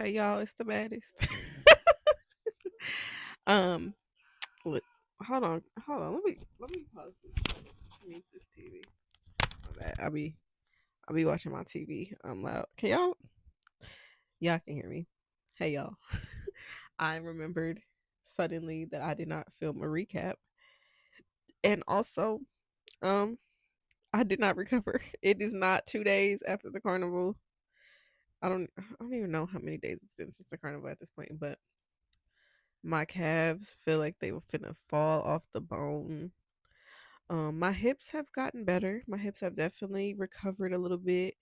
Hey y'all, it's the baddest. um, look, hold on. Let me pause this. Mute this TV. My bad. I'll be watching my TV. I'm loud. Can y'all can hear me? Hey y'all. I remembered suddenly that I did not film a recap, and also, um, I did not recover. It is not 2 days after the carnival. I don't even know how many days it's been since the carnival at this point, but my calves feel like they were finna fall off the bone. My hips have gotten better. My hips have definitely recovered a little bit.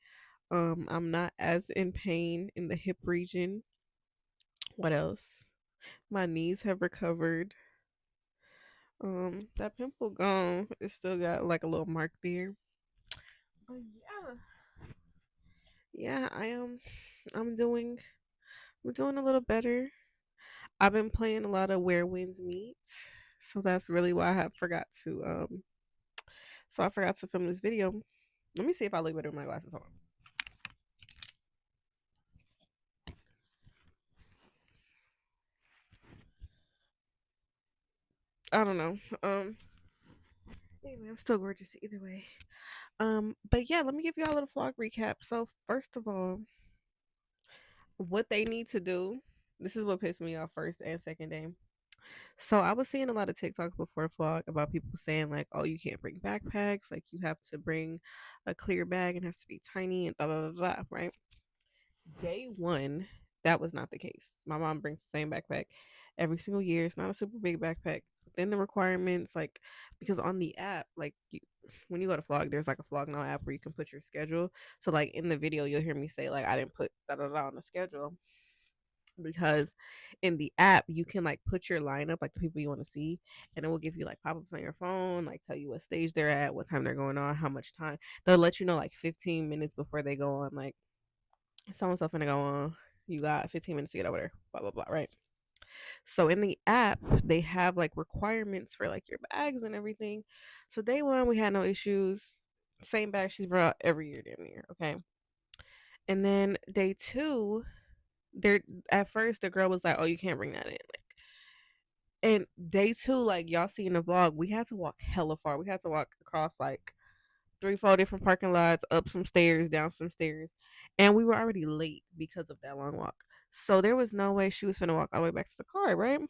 I'm not as in pain in the hip region. What else? My knees have recovered. That pimple gone. It still got like a little mark there. But yeah, I am. I'm doing. I'm doing a little better. I've been playing a lot of Where Winds Meet, so that's really why I have forgot to So I forgot to film this video. Let me see if I look better with my glasses on. I don't know. Anyway, I'm still gorgeous either way. But yeah, let me give y'all a little vlog recap. So first of all, what they need to do. This is what pissed me off first and second day. So I was seeing a lot of TikToks before vlog about people saying like, "Oh, you can't bring backpacks. Like you have to bring a clear bag and it has to be tiny and da da da da." Right? Day one, that was not the case. My mom brings the same backpack every single year. It's not a super big backpack. Within the requirements, like because on the app, like when you go to Flog, there's like a Flog Gnaw app where you can put your schedule. So like in the video, you'll hear me say like I didn't put da da da on the schedule because in the app you can like put your lineup like the people you want to see, and it will give you like pop-ups on your phone, like tell you what stage they're at, what time they're going on, how much time. They'll let you know like 15 minutes before they go on, like someone's stuff gonna go on. You got 15 minutes to get over there. Blah blah blah. Right. So in the app, they have like requirements for like your bags and everything. So day one, we had no issues. Same bag she's brought every year, damn near. Okay. And then day two, there at first the girl was like, "Oh, you can't bring that in." Like, and day two, like y'all see in the vlog, we had to walk hella far. We had to walk across like 3, 4 different parking lots, up some stairs, down some stairs, and we were already late because of that long walk. So there was no way she was gonna walk all the way back to the car, right?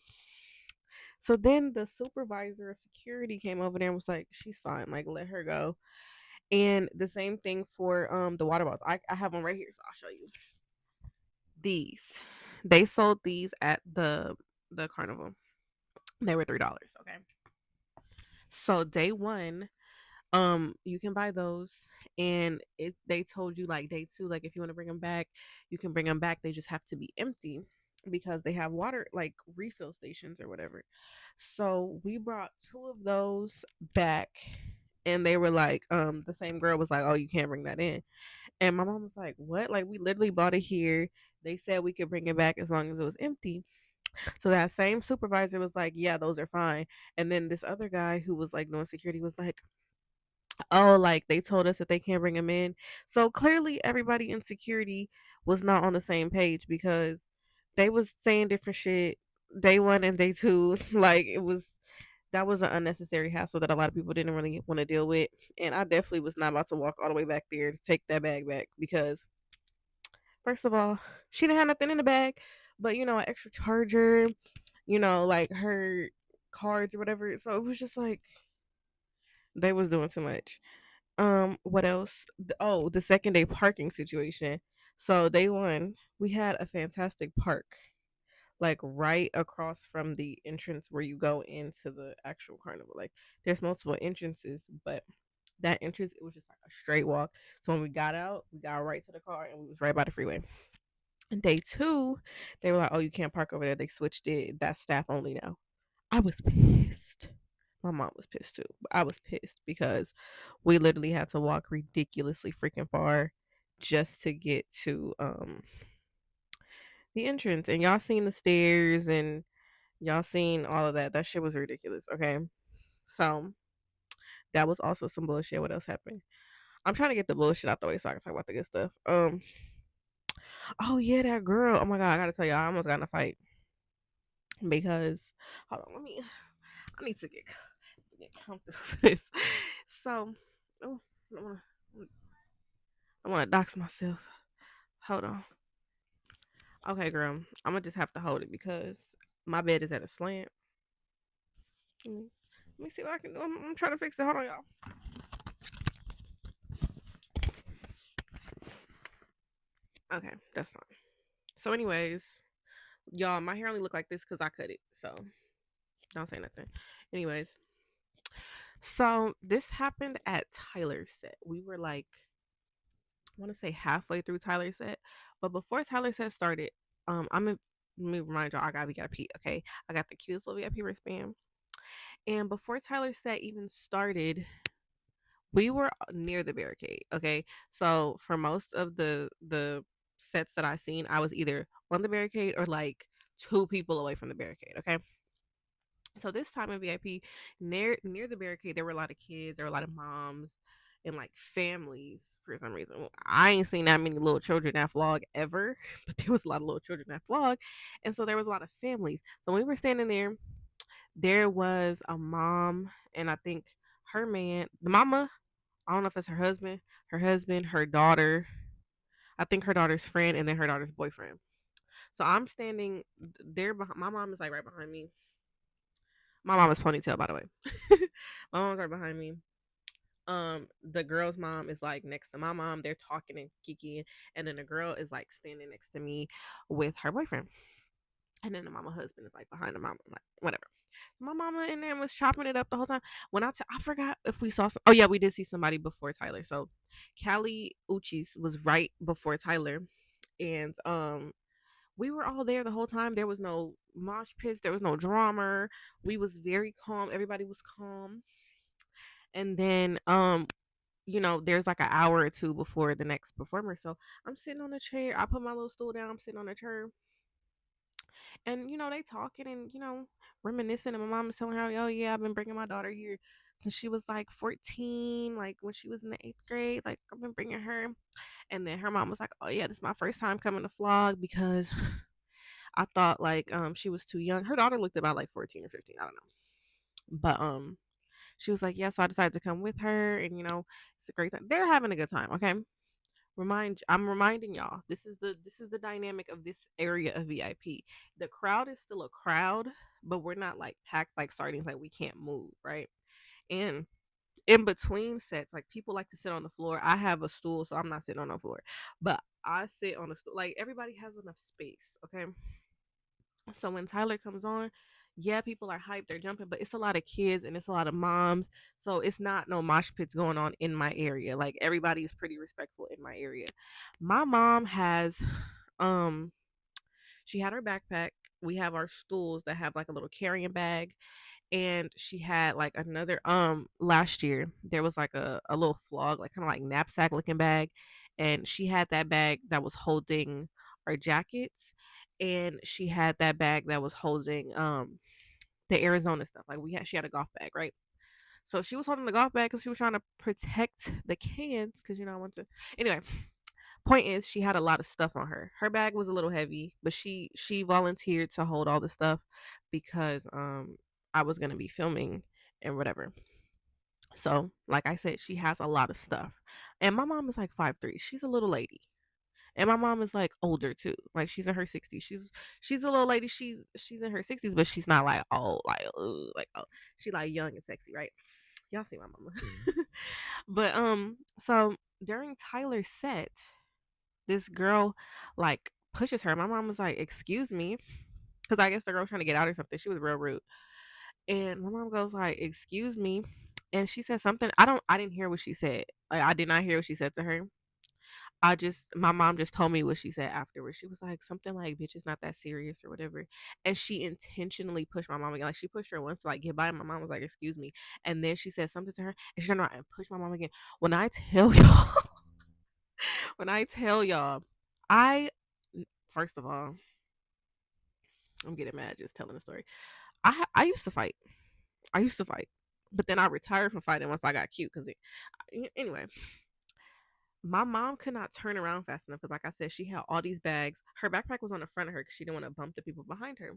So then the supervisor of security came over there and was like, "She's fine, like let her go." And the same thing for the water bottles. I have one right here, so I'll show you. These, they sold these at the carnival. They were $3. Okay. So day one, you can buy those, and they told you like day two, like if you want to bring them back, you can bring them back. They just have to be empty because they have water like refill stations or whatever. So we brought two of those back, and they were like, the same girl was like, "Oh, you can't bring that in." And my mom was like, "What?" Like we literally bought it here. They said we could bring it back as long as it was empty. So that same supervisor was like, "Yeah, those are fine." And then this other guy who was like doing security was like, "Oh, like they told us that they can't bring him in." So clearly everybody in security was not on the same page because they was saying different shit day one and day two. Like it was, that was an unnecessary hassle that a lot of people didn't really want to deal with. And I definitely was not about to walk all the way back there to take that bag back because first of all, she didn't have nothing in the bag, but an extra charger, like her cards or whatever. So it was just like they was doing too much. What else? Oh, the second day parking situation. So day one, we had a fantastic park, like right across from the entrance where you go into the actual carnival. Like there's multiple entrances, but that entrance, it was just like a straight walk. So when we got out, we got right to the car and we was right by the freeway. And day two, they were like, "Oh, you can't park over there." They switched it. That's staff only now. I was pissed. My mom was pissed too. I was pissed because we literally had to walk ridiculously freaking far just to get to the entrance. And y'all seen the stairs and y'all seen all of that. That shit was ridiculous. Okay. So that was also some bullshit. What else happened? I'm trying to get the bullshit out the way so I can talk about the good stuff. Oh yeah, that girl. Oh my god, I gotta tell you, I almost got in a fight because hold on, let me. I need to get comfortable for this. So, oh, I wanna, I wanna dox myself. Hold on. Okay, girl, I'm gonna just have to hold it because my bed is at a slant. Let me, let me see what I can do. I'm trying to fix it. Hold on, y'all. Okay, that's fine. So, anyways, y'all, my hair only look like this because I cut it. So, don't say nothing. Anyways, so this happened at Tyler's set. We were like, I want to say halfway through Tyler's set, but before Tyler's set started, I'm in. Let me remind y'all, I got VIP. Okay, I got the cutest little VIP wristband, and before Tyler's set even started, we were near the barricade. Okay, so for most of the sets that I seen, I was either on the barricade or like two people away from the barricade. Okay, so this time in VIP, near the barricade, there were a lot of kids, there were a lot of moms, and like families for some reason. Well, I ain't seen that many little children at Flog ever, but there was a lot of little children at Flog, and so there was a lot of families. So when we were standing there, there was a mom, and I think her man, the mama. I don't know if it's her daughter. I think her daughter's friend, and then her daughter's boyfriend. So I'm standing there. My mom is like right behind me. My mom is ponytail, by the way. My mom's right behind me. The girl's mom is like next to my mom. They're talking and kiki, and then the girl is like standing next to me with her boyfriend. And then the mama husband is like behind the mama, like whatever. My mama in there was chopping it up the whole time. I forgot if we saw some. Oh yeah, we did see somebody before Tyler. So Callie Uchis was right before Tyler, and we were all there the whole time. There was no mosh pits. There was no drama. We was very calm. Everybody was calm. And then there's like an hour or two before the next performer. So I'm sitting on the chair. I put my little stool down. I'm sitting on the chair. And they talking and reminiscing. And my mom is telling her, "Oh yeah, I've been bringing my daughter here since she was like 14, like when she was in the 8th grade. Like I've been bringing her." And then her mom was like, "Oh yeah, this is my first time coming to Flog because I thought like she was too young." Her daughter looked about like 14 or 15. I don't know, but she was like, "Yeah, so I decided to come with her, and it's a great time. They're having a good time." Okay. I'm reminding y'all, this is the dynamic of this area of VIP. The crowd is still a crowd, but we're not like packed like sardines, like we can't move, right? And in between sets, like people like to sit on the floor. I have a stool, so I'm not sitting on the floor, but I sit on a stool. Like everybody has enough space, okay? So when Tyler comes on, yeah, people are hyped, they're jumping, but it's a lot of kids and it's a lot of moms. So it's not no mosh pits going on in my area. Like everybody is pretty respectful in my area. My mom has um she had her backpack. We have our stools that have like a little carrying bag, and she had like another last year there was like a little flog, like kind of like knapsack looking bag, and she had that bag that was holding our jackets, and she had that bag that was holding the Arizona stuff. Like she had a golf bag, right? So she was holding the golf bag because she was trying to protect the cans because I want to. Anyway, point is she had a lot of stuff on her. Her bag was a little heavy, but she volunteered to hold all the stuff because I was gonna be filming and whatever. So, like I said, she has a lot of stuff. And my mom is like 5'3". She's a little lady. And my mom is like older too. Like she's in her 60s. She's a little lady. She's in her 60s, but she's not like old, like oh. She like young and sexy, right? Y'all see my mama. But so during Tyler's set, this girl like pushes her. My mom was like, "Excuse me," because I guess the girl was trying to get out or something. She was real rude, and my mom goes like, "Excuse me," and she said something. I didn't hear what she said. Like I did not hear what she said to her. My mom just told me what she said afterwards. She was like something like, "Bitch, it's not that serious" or whatever. And she intentionally pushed my mom again. Like she pushed her once to like get by. And my mom was like, "Excuse me," and then she said something to her, and she turned around and pushed my mom again. When I tell y'all, when I tell y'all, I first of all, I'm getting mad just telling the story. I used to fight. I used to fight, but then I retired from fighting once I got cute. Anyway, My mom could not turn around fast enough because, like I said, she had all these bags. Her backpack was on the front of her because she didn't want to bump the people behind her.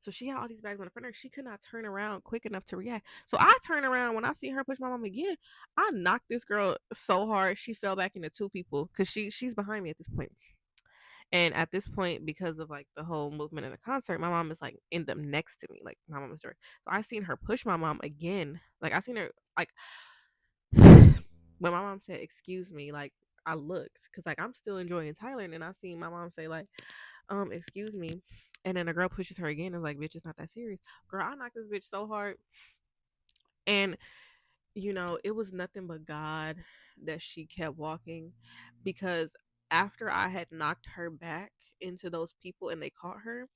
So she had all these bags on the front of her. She could not turn around quick enough to react. So I turn around when I see her push my mom again. I knocked this girl so hard she fell back into two people because she's behind me at this point. And at this point, because of like the whole movement in the concert, my mom is like in them next to me. Like my mom is there. So I seen her push my mom again. Like I seen her like when my mom said, "Excuse me," like I looked because like I'm still enjoying Tyler, and then I seen my mom say like, "Excuse me," and then the girl pushes her again and is like, "Bitch, it's not that serious." Girl, I knocked this bitch so hard, and it was nothing but God that she kept walking, because after I had knocked her back into those people and they caught her,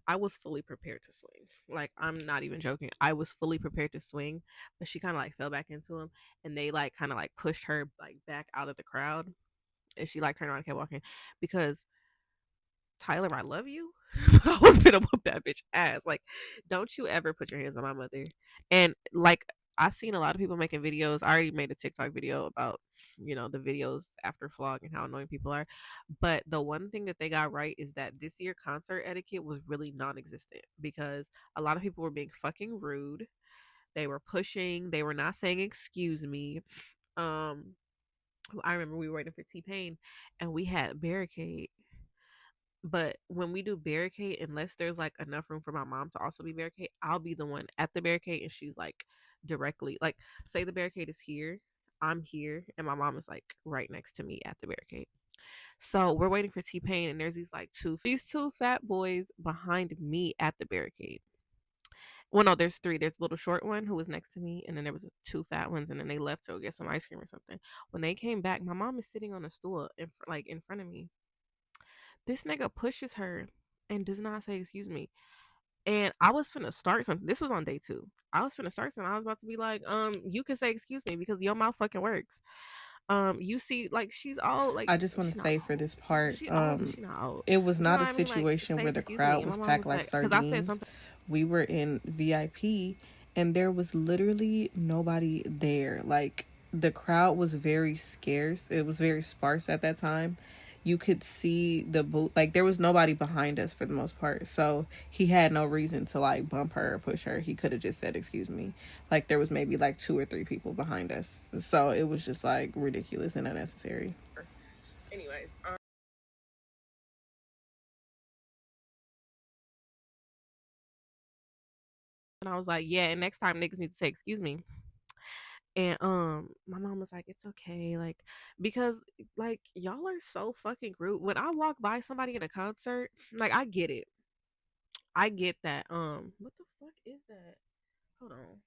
I was fully prepared to swing. Like I'm not even joking. I was fully prepared to swing, but she kind of like fell back into him, and they like kind of like pushed her like back out of the crowd, and she like turned around and kept walking because Tyler, I love you. I was gonna whoop that bitch ass. Like, don't you ever put your hands on my mother. And like I seen a lot of people making videos. I already made a TikTok video about, the videos after Flog and how annoying people are. But the one thing that they got right is that this year concert etiquette was really non existent because a lot of people were being fucking rude. They were pushing, they were not saying excuse me. Um I remember we were waiting for T Pain and we had barricade, but when we do barricade, unless there's like enough room for my mom to also be barricade, I'll be the one at the barricade and she's like directly like, say the barricade is here, I'm here, and my mom is like right next to me at the barricade. So we're waiting for T Pain and there's these two fat boys behind me at the barricade. Well, no, there's three. There's a little short one who was next to me, and then there was two fat ones, and then they left to go get some ice cream or something. When they came back, my mom is sitting on a stool like in front of me. This nigga pushes her and does not say excuse me. And I was finna start something. This was on day two. I was finna start something. I was about to be like, you can say excuse me because your mouth fucking works. You see, like she's all like I just want she's to not say for old. this part, She old, but she not old. it was But you know not what a I mean? Like situation say where the excuse me. crowd And my was mom packed was like like, because I said sardines. something. We were in VIP and there was literally nobody there. Like the crowd was very scarce. It was very sparse at that time. You could see the boot, like there was nobody behind us for the most part. So he had no reason to like bump her or push her. He could have just said excuse me. Like there was maybe like two or three people behind us. So it was just like ridiculous and unnecessary. Anyways, and I was like, yeah. And next time niggas need to say excuse me. And my mom was like, "It's okay," like because like y'all are so fucking rude. When I walk by somebody in a concert, like I get it, I get that. What the fuck is that? Hold on,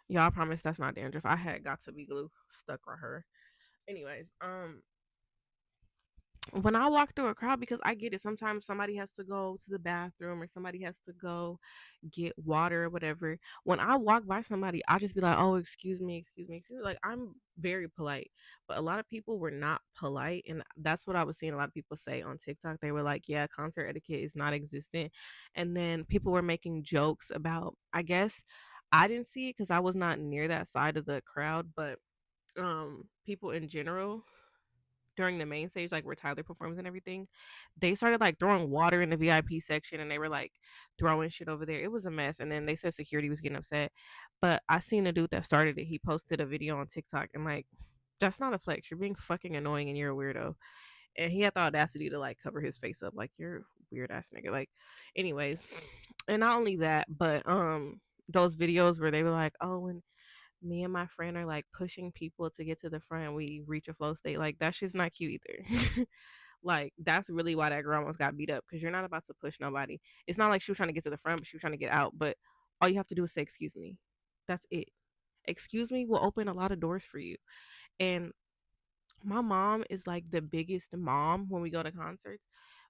y'all. I promise that's not dandruff. I had got to be glue stuck on her. Anyways, when I walk through a crowd, because I get it. Sometimes somebody has to go to the bathroom or somebody has to go get water or whatever. When I walk by somebody, I just be like, "Oh, excuse me, excuse me, excuse me." Like I'm very polite, but a lot of people were not polite, and that's what I was seeing a lot of people say on TikTok. They were like, "Yeah, concert etiquette is not existent," and then people were making jokes about. I guess I didn't see it because I was not near that side of the crowd, but people in general during the main stage, like where Tyler performs and everything, they started like throwing water in the VIP section and they were like throwing shit over there. It was a mess. And then they said security was getting upset. But I seen a dude that started it. He posted a video on TikTok and like, that's not a flex. You're being fucking annoying and you're a weirdo. And he had the audacity to like cover his face up like you're a weird ass nigga. Like, anyways. And not only that, but those videos where they were like, oh, when me and my friend are like pushing people to get to the front, we reach a flow state, like that shit's not cute either. Like that's really why that girl almost got beat up, because you're not about to push nobody. It's not like she was trying to get to the front, but she was trying to get out. But all you have to do is say excuse me. That's it. Excuse me will open a lot of doors for you. And my mom is like the biggest mom when we go to concerts.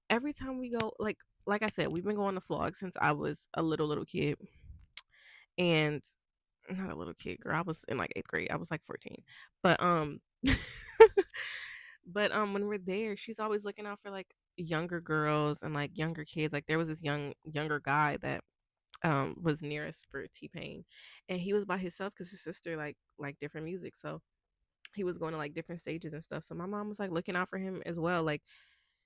Every time we go, like I said, we've been going to Flog since I was a little kid. And not a little kid, girl. I was in like eighth grade. I was like 14. But but when we're there, she's always looking out for like younger girls and like younger kids. Like there was this younger guy that was near us for T Pain, and he was by himself because his sister like different music. So he was going to like different stages and stuff. So my mom was like looking out for him as well. Like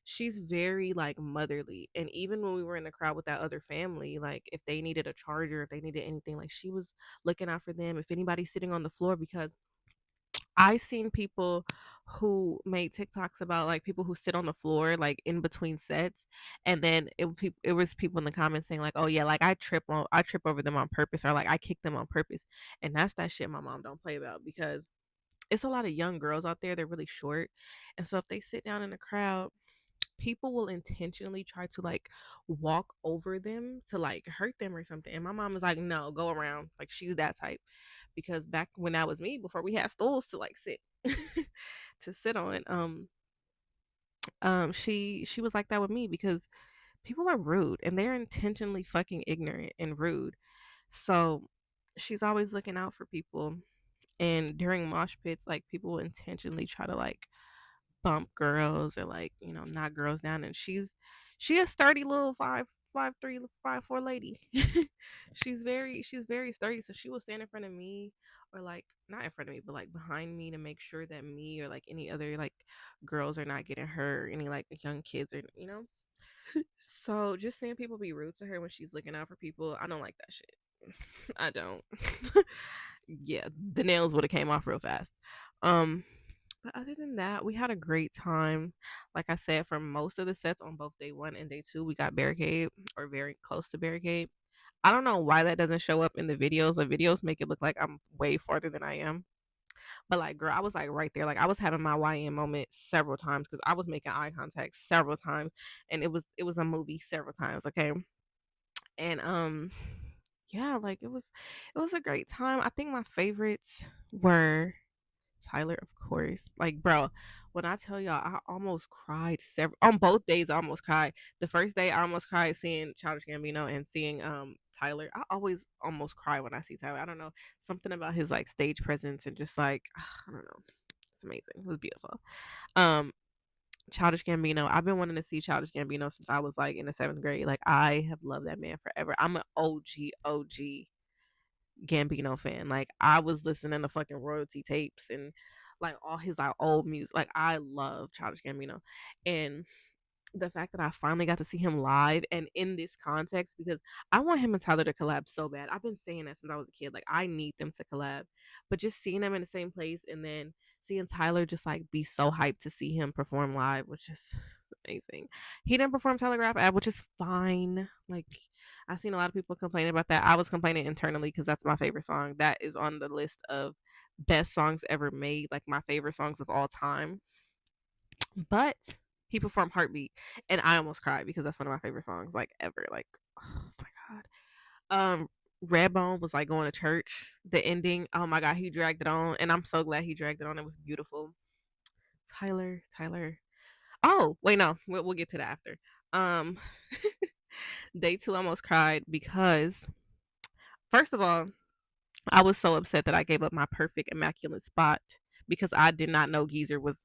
she's very like motherly. And even when we were in the crowd with that other family, like if they needed a charger, if they needed anything, like she was looking out for them. If anybody's sitting on the floor, because I seen people who made TikToks about like people who sit on the floor like in between sets, and then it was people in the comments saying like, "Oh yeah, like I trip over them on purpose, or like I kick them on purpose," and that's that shit my mom don't play about, because it's a lot of young girls out there. They're really short, and so if they sit down in a crowd, people will intentionally try to like walk over them to like hurt them or something. And my mom was like, "No, go around." Like she's that type, because back when that was me, before we had stools to like sit to sit on, she was like that with me, because people are rude and they're intentionally fucking ignorant and rude. So she's always looking out for people. And during mosh pits, like people will intentionally try to like bump girls, or like, knock girls down. And she a sturdy little 5'3", 5'4" lady. She's very sturdy. So she will stand in front of me, or like not in front of me, but like behind me, to make sure that me or like any other like girls are not getting hurt, any like young kids, or so just seeing people be rude to her when she's looking out for people, I don't like that shit. I don't. Yeah, the nails would have came off real fast. Um, but other than that, we had a great time. Like I said, for most of the sets on both day one and day two, we got barricade, or very close to barricade. I don't know why that doesn't show up in the videos. The videos make it look like I'm way farther than I am. But like, girl, I was like right there. Like I was having my YN moment several times, because I was making eye contact several times, and it was a movie several times. Okay, and yeah, like it was a great time. I think my favorites were Tyler, of course. Like, bro, when I tell y'all, I almost cried several on both days. I almost cried. The first day, I almost cried seeing Childish Gambino and seeing Tyler. I always almost cry when I see Tyler. I don't know, something about his like stage presence, and just like I don't know, it's amazing. It was beautiful. Um, Childish Gambino. I've been wanting to see Childish Gambino since I was like in the seventh grade. Like I have loved that man forever. I'm an OG Gambino fan. Like I was listening to fucking royalty tapes and like all his like old music. Like I love Childish Gambino, and the fact that I finally got to see him live and in this context, because I want him and Tyler to collab so bad. I've been saying that since I was a kid. Like I need them to collab. But just seeing them in the same place, and then seeing Tyler just like be so hyped to see him perform live was just amazing. He didn't perform Telegraph Ave, which is fine. Like I've seen a lot of people complaining about that. I was complaining internally because that's my favorite song. That is on the list of best songs ever made, like my favorite songs of all time. But he performed Heartbeat, and I almost cried because that's one of my favorite songs like ever. Like, oh my god. Redbone was like going to church. The ending, oh my god, he dragged it on, and I'm so glad he dragged it on. It was beautiful. Tyler. Oh wait, no, we'll get to that after. Um, day two, I almost cried because first of all, I was so upset that I gave up my perfect immaculate spot because I did not know Geezer was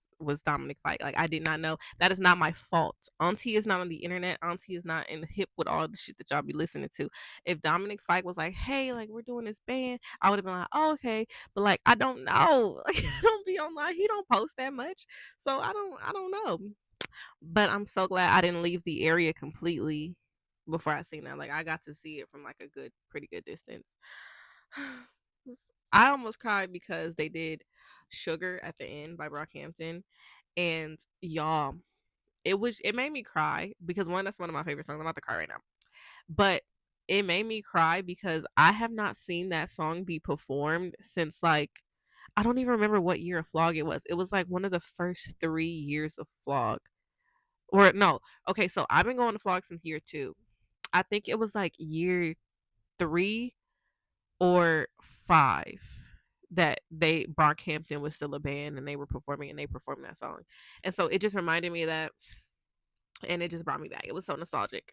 Dominic Fike. Like I did not know. That is not my fault. Auntie is not on the internet. Auntie is not in the hip with all the shit that y'all be listening to. If Dominic Fike was like, "Hey, like we're doing this band," I would have been like, "Oh, okay." But like I don't know. Like I don't be online. He don't post that much, so I don't know. But I'm so glad I didn't leave the area completely before I seen that. Like I got to see it from like a pretty good distance. I almost cried because they did Sugar at the end by Brockhampton. And y'all, it made me cry because one, that's one of my favorite songs. I'm about to cry right now. But it made me cry because I have not seen that song be performed since like I don't even remember what year of Flog it was. It was like one of the first 3 years of Flog. Or no, okay, so I've been going to Flog since year two. I think it was like year three or five that they Brockhampton was still a band and they were performing and they performed that song. And so it just reminded me of that, and it just brought me back. It was so nostalgic.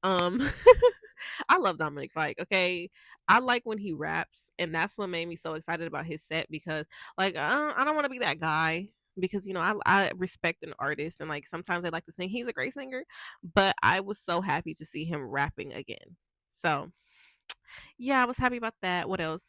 Um I love Dominic Fike, okay? I like when he raps, and that's what made me so excited about his set because like I don't want to be that guy because I respect an artist, and like sometimes I like to sing. He's a great singer, but I was so happy to see him rapping again. So, yeah, I was happy about that. What else?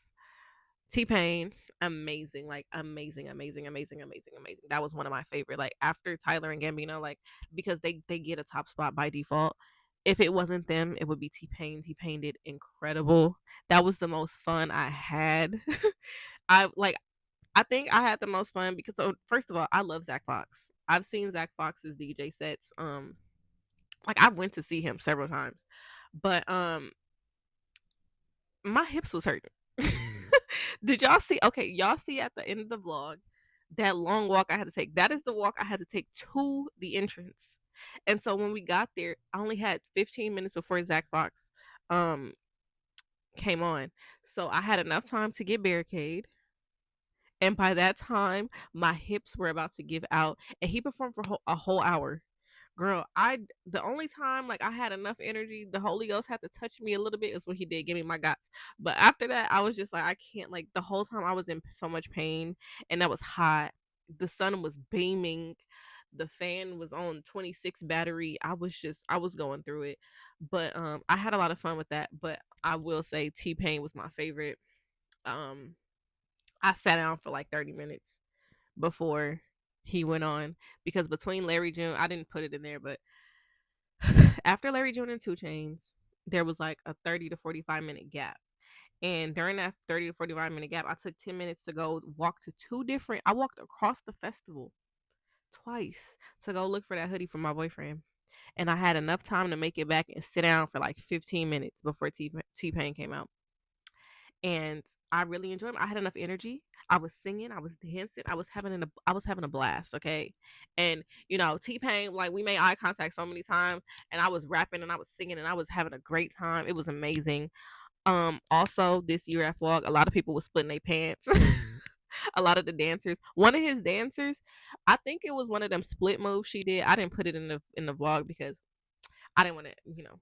T Pain, amazing, like amazing, amazing, amazing, amazing, amazing. That was one of my favorite. Like after Tyler and Gambino, like because they get a top spot by default. If it wasn't them, it would be T Pain. T Pain did incredible. That was the most fun I had. I like. I think I had the most fun because so first of all, I love Zach Fox. I've seen Zach Fox's DJ sets. Like I went to see him several times, but my hips was hurting. Did y'all see? Okay, y'all see at the end of the vlog that long walk I had to take. That is the walk I had to take to the entrance. And so when we got there, I only had 15 minutes before Zach Fox um came on. So I had enough time to get barricade. And by that time, my hips were about to give out. And he performed for a whole hour. Girl, the only time like I had enough energy, the Holy Ghost had to touch me a little bit is what he did, give me my guts. But after that, I was just like, I can't like the whole time I was in so much pain and that was hot. The sun was beaming. The fan was on 26 battery. I was going through it. But I had a lot of fun with that. But I will say T Pain was my favorite. Um I sat down for like 30 minutes before he went on because between Larry June, I didn't put it in there, but after Larry June and Two Chains, there was like a 30 to 45-minute gap. And during that 30 to 45-minute gap, I took 10 minutes to go walk to I walked across the festival twice to go look for that hoodie for my boyfriend. And I had enough time to make it back and sit down for like 15 minutes before T Pain came out. And I really enjoyed it. I had enough energy. I was singing, I was dancing, I was having a blast, okay? And you know, T-Pain, like we made eye contact so many times and I was rapping and I was singing and I was having a great time. It was amazing. Also this year at Vlog, a lot of people were splitting their pants. A lot of the dancers. One of his dancers, I think it was one of them split moves she did. I didn't put it in the vlog because I didn't want to, you know.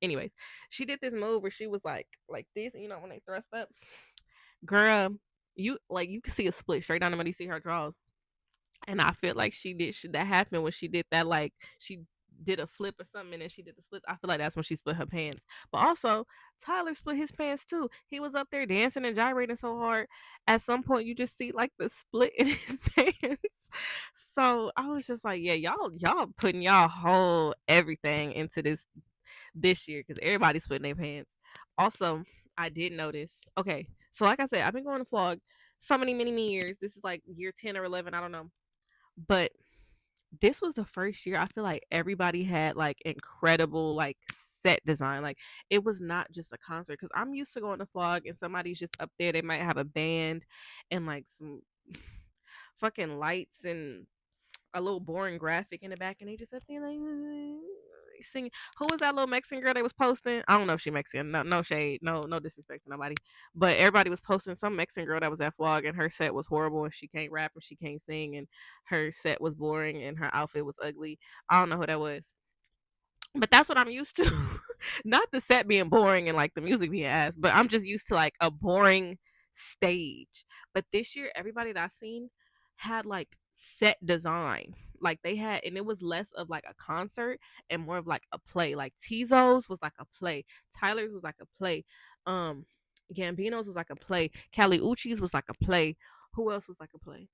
Anyways, she did this move where she was like this, you know, when they thrust up. Girl, you can see a split straight down the middle. You see her draws, and I feel like that happened when she did that. Like she did a flip or something, and then she did the splits. I feel like that's when she split her pants. But also, Tyler split his pants too. He was up there dancing and gyrating so hard. At some point, you just see like the split in his pants. So I was just like, yeah, y'all putting y'all whole everything into this year because everybody's splitting their pants. Also, I did notice. Okay, so like I said, I've been going to Flog so many years. This is like year 10 or 11. I don't know, but this was the first year I feel like everybody had like incredible like set design. Like it was not just a concert because I'm used to going to Flog and somebody's just up there. They might have a band and like some fucking lights and a little boring graphic in the back, and they just up there like singing. Who was that little Mexican girl they was posting? I don't know if she Mexican. No, no shade. No disrespect to nobody. But everybody was posting some Mexican girl that was at Vlog, and her set was horrible, and she can't rap and she can't sing, and her set was boring, and her outfit was ugly. I don't know who that was. But that's what I'm used to. Not the set being boring and like the music being ass, but I'm just used to like a boring stage. But this year, everybody that I seen had like set design. Like they had, and it was less of like a concert and more of like a play. Like Tizo's was like a play. Tyler's was like a play. Um, Gambino's was like a play. Cali Uchis was like a play. Who else was like a play?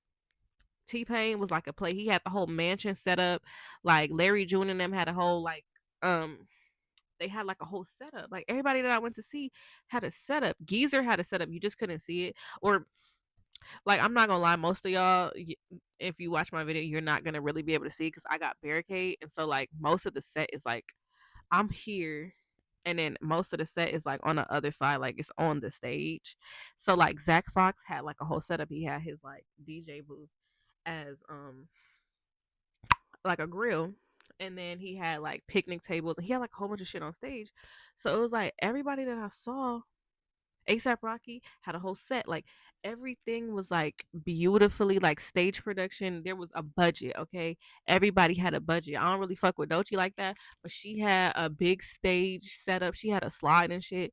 T Pain was like a play. He had the whole mansion set up. Like Larry June and them had a whole like um they had like a whole setup. Like everybody that I went to see had a setup. Geezer had a setup. You just couldn't see it. Or like I'm not gonna lie, most of y'all, if you watch my video, you're not gonna really be able to see because I got barricade, and so like most of the set is like I'm here, and then most of the set is like on the other side, like it's on the stage. So like Zach Fox had like a whole setup. He had his like DJ booth as like a grill, and then he had like picnic tables and he had like a whole bunch of shit on stage. So it was like everybody that I saw, ASAP Rocky had a whole set. Like everything was like beautifully like stage production. There was a budget, okay? Everybody had a budget. I don't really fuck with Dochi like that, but she had a big stage setup. She had a slide and shit.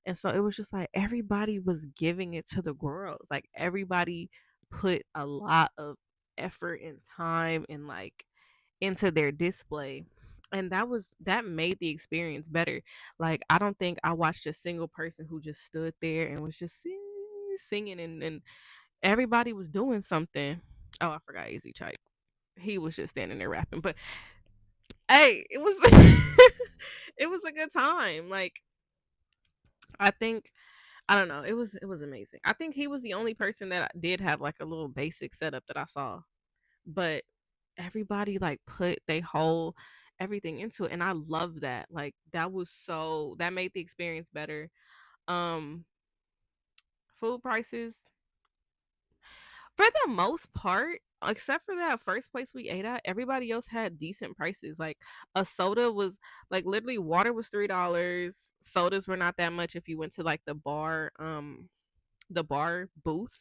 And so it was just like everybody was giving it to the girls. Like everybody put a lot of effort and time and like into their display. And that made the experience better. Like I don't think I watched a single person who just stood there and was just singing. singing, and everybody was doing something. Oh, I forgot Easy Chipe. He was just standing there rapping. But hey, it was it was a good time. Like I think I don't know. It was amazing. I think he was the only person that did have like a little basic setup that I saw. But everybody like put they whole everything into it, and I love that. Like that made the experience better. Um Food prices for the most part, except for that first place we ate at, everybody else had decent prices. Like a soda was like literally water was $3. Sodas were not that much if you went to like the bar booths,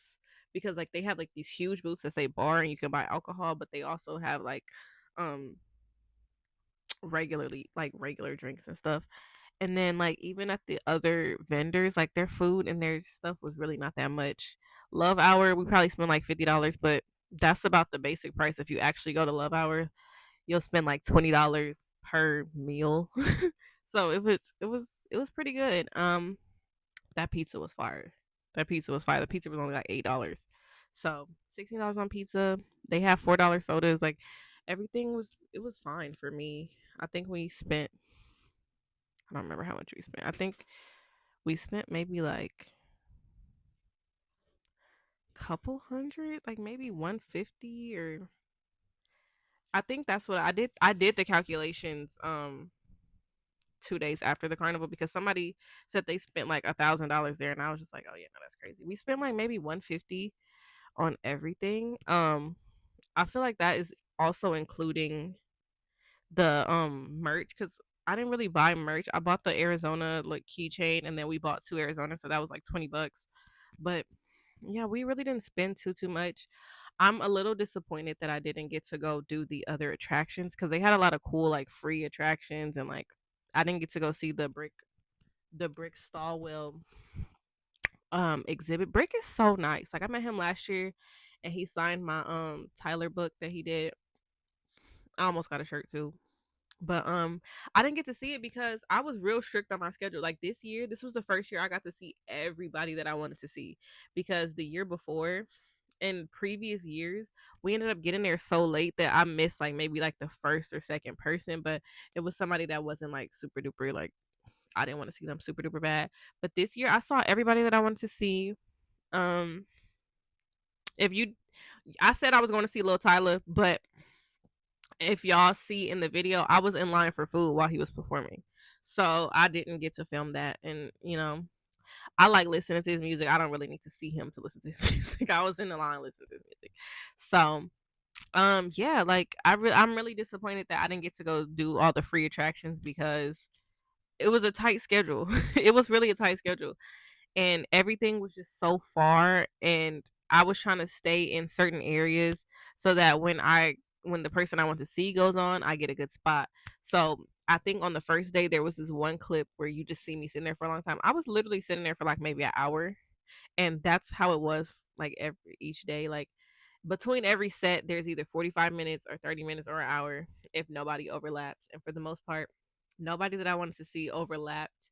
because like they have like these huge booths that say bar and you can buy alcohol, but they also have like um regular drinks and stuff. And then like even at the other vendors, like their food and their stuff was really not that much. Love Hour, we probably spent like $50, but that's about the basic price. If you actually go to Love Hour, you'll spend like $20 per meal. So it was pretty good. That pizza was fire. That pizza was fire. The pizza was only like $8. So $16 on pizza. They have $4 sodas. Like everything was it was fine for me. I think we spent I don't remember how much we spent. I think we spent maybe like couple hundred, like maybe 150, or I think that's what I did. I did the calculations 2 days after the carnival because somebody said they spent like $1,000 there, and I was just like, oh yeah, no, that's crazy. We spent like maybe 150 on everything. I feel like that is also including the merch, because I didn't really buy merch. I bought the Arizona like keychain, and then we bought two Arizona, so that was like $20. But yeah, we really didn't spend too much. I'm a little disappointed that I didn't get to go do the other attractions because they had a lot of cool like free attractions, and like I didn't get to go see the brick Stallwell exhibit. Brick is so nice. Like I met him last year and he signed my Tyler book that he did. I almost got a shirt too. But I didn't get to see it because I was real strict on my schedule. Like this year, this was the first year I got to see everybody that I wanted to see, because the year before in previous years, we ended up getting there so late that I missed like maybe like the first or second person, but it was somebody that wasn't like super duper like I didn't want to see them super duper bad. But this year I saw everybody that I wanted to see. Um if you I said I was going to see Lil Tyler, but if y'all see in the video, I was in line for food while he was performing. So I didn't get to film that. And, I like listening to his music. I don't really need to see him to listen to his music. I was in the line listening to his music. So, yeah, like I'm really disappointed that I didn't get to go do all the free attractions because it was a tight schedule. It was really a tight schedule, and everything was just so far, and I was trying to stay in certain areas so that when the person I want to see goes on, I get a good spot. So I think on the first day there was this one clip where you just see me sitting there for a long time. I was literally sitting there for like maybe an hour, and that's how it was like every each day. Like between every set there's either 45 minutes or 30 minutes or an hour if nobody overlaps. And for the most part, nobody that I wanted to see overlapped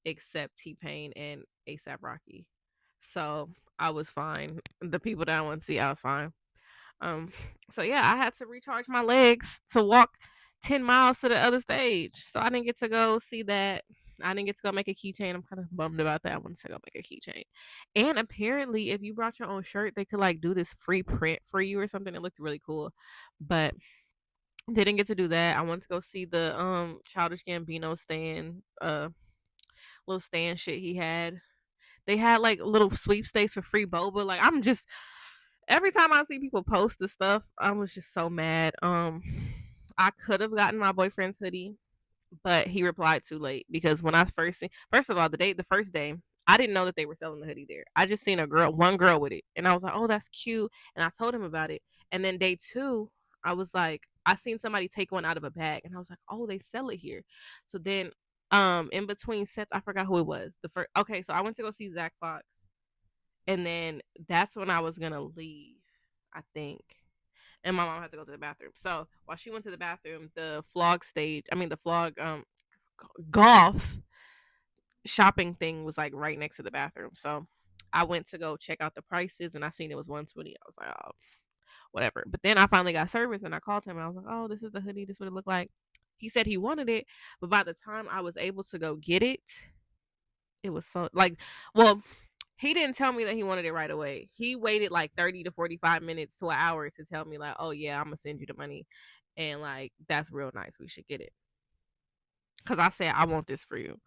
except T-Pain and ASAP Rocky. So I was fine. The people that I want to see, I was fine. Um, so yeah, I had to recharge my legs to walk 10 miles to the other stage. So I didn't get to go see that. I didn't get to go make a keychain. I'm kind of bummed about that. I wanted to go make a keychain. And apparently, if you brought your own shirt, they could like do this free print for you or something. It looked really cool. But didn't get to do that. I wanted to go see the Childish Gambino little stand shit he had. They had like little sweepstakes for free boba. Like I'm just every time I see people post the stuff, I was just so mad. I could have gotten my boyfriend's hoodie, but he replied too late because when I first of all, the first day, I didn't know that they were selling the hoodie there. I just seen one girl with it, and I was like, "Oh, that's cute," and I told him about it. And then day two, I was like, I seen somebody take one out of a bag, and I was like, "Oh, they sell it here." So then, in between sets, I forgot who it was. The first, okay, so I went to go see Zach Fox, and then that's when I was gonna leave, I think. And my mom had to go to the bathroom. So while she went to the bathroom, the flog golf shopping thing was like right next to the bathroom. So I went to go check out the prices and I seen it was 120. I was like, oh, whatever. But then I finally got service and I called him and I was like, oh, this is the hoodie. This is what it looked like. He said he wanted it, but by the time I was able to go get it, it was so like, well, he didn't tell me that he wanted it right away. He waited like 30 to 45 minutes to an hour to tell me like, oh yeah, I'm gonna send you the money, and like that's real nice. We should get it because I said I want this for you.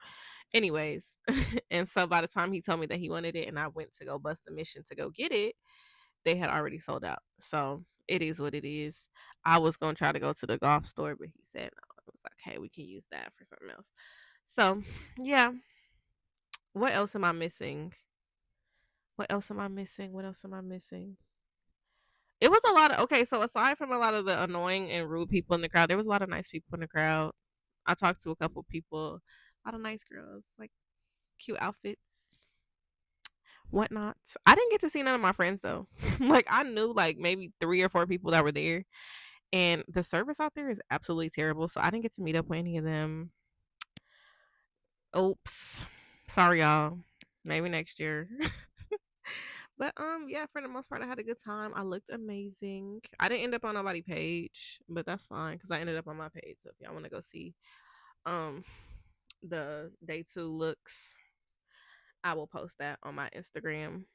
Anyways, and so by the time he told me that he wanted it, and I went to go bust the mission to go get it, they had already sold out. So it is what it is. I was gonna try to go to the golf store, but he said no. It was like, hey, we can use that for something else. So yeah. What else am I missing? What else am I missing? What else am I missing? It was a lot of okay. So aside from a lot of the annoying and rude people in the crowd, there was a lot of nice people in the crowd. I talked to a couple people, a lot of nice girls, like cute outfits, whatnot. I didn't get to see none of my friends though. Like I knew like maybe 3 or 4 people that were there, and the service out there is absolutely terrible. So I didn't get to meet up with any of them. Oops, sorry y'all. Maybe next year. But yeah, for the most part, I had a good time. I looked amazing. I didn't end up on nobody's page, but that's fine because I ended up on my page. So if y'all want to go see um the day 2 looks, I will post that on my Instagram.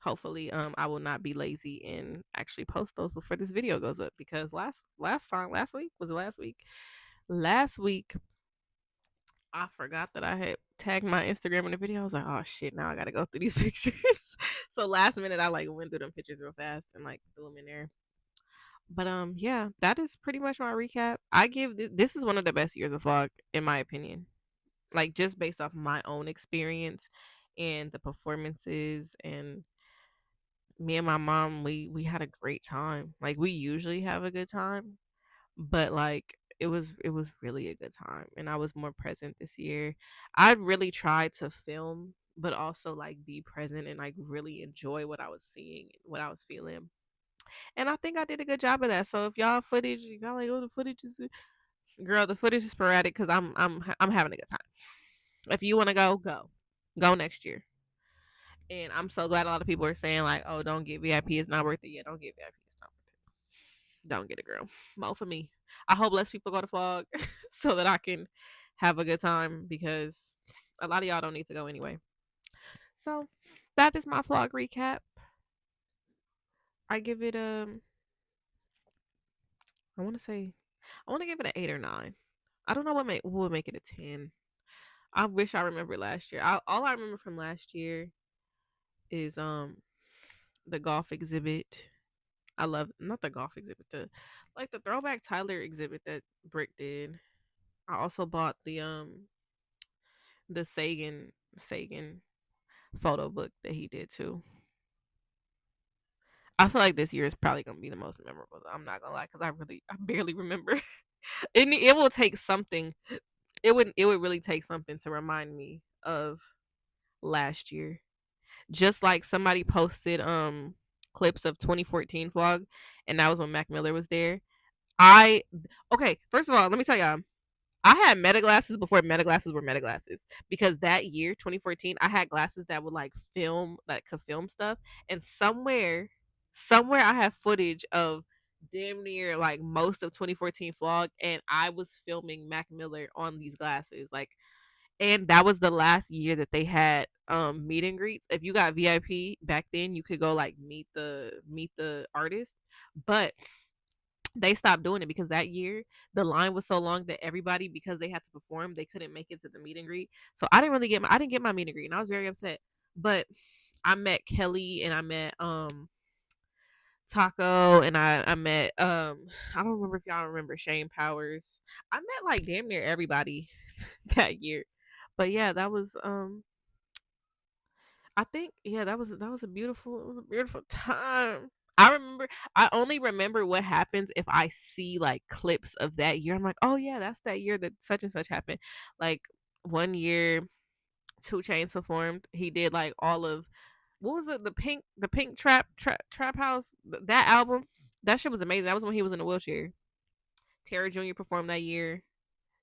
Hopefully, I will not be lazy and actually post those before this video goes up because last week was it last week? Last week I forgot that I had tagged my Instagram in the video. I was like, oh shit, now I gotta go through these pictures. So last minute I like went through them pictures real fast and like threw them in there. But yeah, that is pretty much my recap. I give this is one of the best years of vlog in my opinion. Like just based off my own experience and the performances, and me and my mom, we had a great time. Like we usually have a good time, but like it was really a good time and I was more present this year. I really tried to film but also like be present and like really enjoy what I was seeing, what I was feeling. And I think I did a good job of that. So if y'all footage, y'all like, oh, the footage is girl, the footage is sporadic because I'm having a good time. If you want to go next year. And I'm so glad a lot of people are saying like, oh, don't get VIP, it's not worth it. Yeah, don't get VIP, it's not worth it. Don't get a girl. Both for me. I hope less people go to Flog so that I can have a good time because a lot of y'all don't need to go anyway. So that is my Flog recap. I give it I want to say I want to give it an 8 or 9. I don't know what would make it a 10. I wish I remember last year. All I remember from last year is the golf exhibit. I love not the golf exhibit, the like the throwback Tyler exhibit that Brick did. I also bought the Sagan photo book that he did too. I feel like this year is probably gonna be the most memorable. I'm not gonna lie, because I barely remember. It will take something. It would really take something to remind me of last year. Just like somebody posted clips of 2014 vlog, and that was when Mac Miller was there. I okay. First of all, let me tell y'all. I had meta glasses before meta glasses were meta glasses because that year 2014 I had glasses that would like film, that could film stuff, and somewhere I have footage of damn near like most of 2014 vlog, and I was filming Mac Miller on these glasses, like, and that was the last year that they had meet and greets. If you got VIP back then, you could go like meet the artist, but they stopped doing it because that year the line was so long that everybody, because they had to perform, they couldn't make it to the meet and greet. So I didn't get my meet and greet, and I was very upset. But I met Kelly and I met Taco and I met I don't remember if y'all remember Shane Powers. I met like damn near everybody that year. But yeah, that was I think yeah, that was a beautiful time. I only remember what happens if I see like clips of that year. I'm like, "Oh yeah, that's that year that such and such happened." Like one year 2 Chains performed. He did like all of what was it? The Pink Trap House, that album. That shit was amazing. That was when he was in a wheelchair. Terra Jr. performed that year.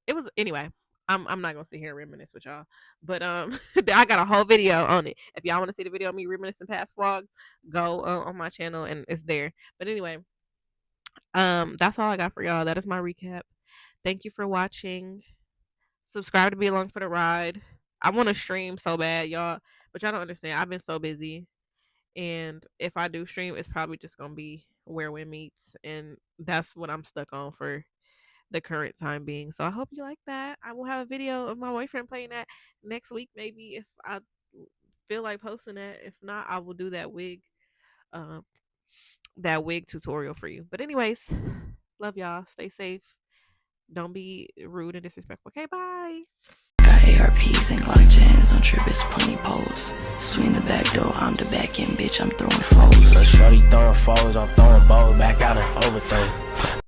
It was anyway. I'm not gonna sit here and reminisce with y'all, but I got a whole video on it. If y'all want to see the video of me reminiscing past vlogs, go on my channel and it's there. But anyway, that's all I got for y'all. That is my recap. Thank you for watching. Subscribe to be along for the ride. I want to stream so bad, y'all, but y'all don't understand. I've been so busy, and if I do stream, it's probably just gonna be where we meets, and that's what I'm stuck on for the current time being. So I hope you like that. I will have a video of my boyfriend playing that next week, maybe if I feel like posting that. If not, I will do um, that wig tutorial for you. But anyways, love y'all. Stay safe. Don't be rude and disrespectful. Okay, bye. Got ARPs and Glock jams, don't trip, it's plenty poles. Swing the back door, I'm the back end, bitch, I'm throwing foes. Shorty throwing foes, I'm throwing balls back out and overthrow.